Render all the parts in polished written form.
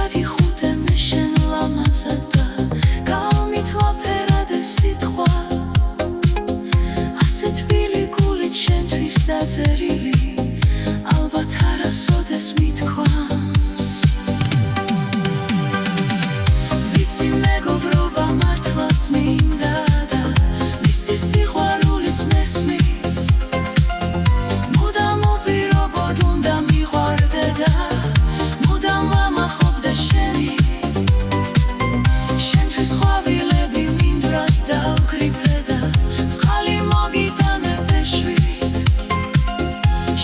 ჩაგიხუტე მე შენ ლამაზად და კალმით ვაფერადე სიტყვა ასე თბილი გულით შენთვის დაწერილი ალბათ არასოდეს მithქვამს ვიცი მეგობრობა მართლაც მინდა და მისი სიყვარულის მესმის მუდამ უპირობოდ უნდა მიყვარდე და მუდამ ვამახობდე შენით შენთვის ყვავილები მინდვრად დავგრიფე და წყალი მოგიტანე ბეშვით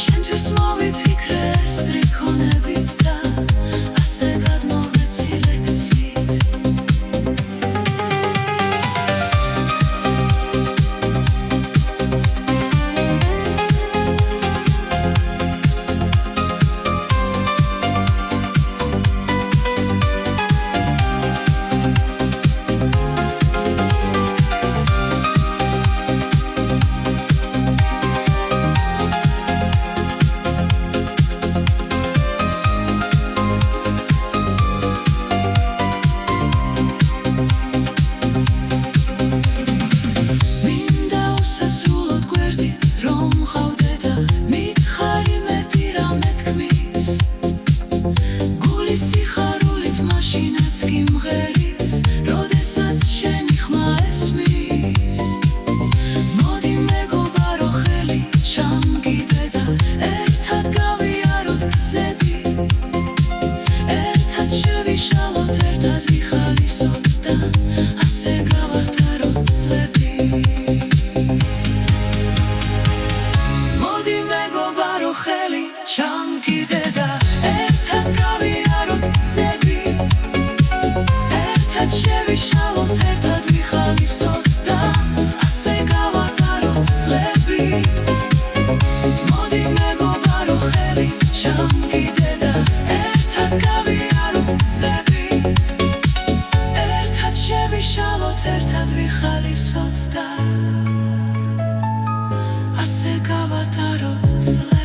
შენთვის მოვიფიქრე სტრიქონებიც და ასე გადმოვეცი ლექსით ხელი ჩამგიდე და ერთად გავიაროთ გზები ერთად შევიშალოთ ერთად ვიხალისოთ და ასე გავატაროთ წლები მოდი მეგობარო ხელი ჩამგიდე და ერთად გავიაროთ გზები ერთად შევიშალოთ ერთად ვიხალისოთ და ასე გავატაროთ წლები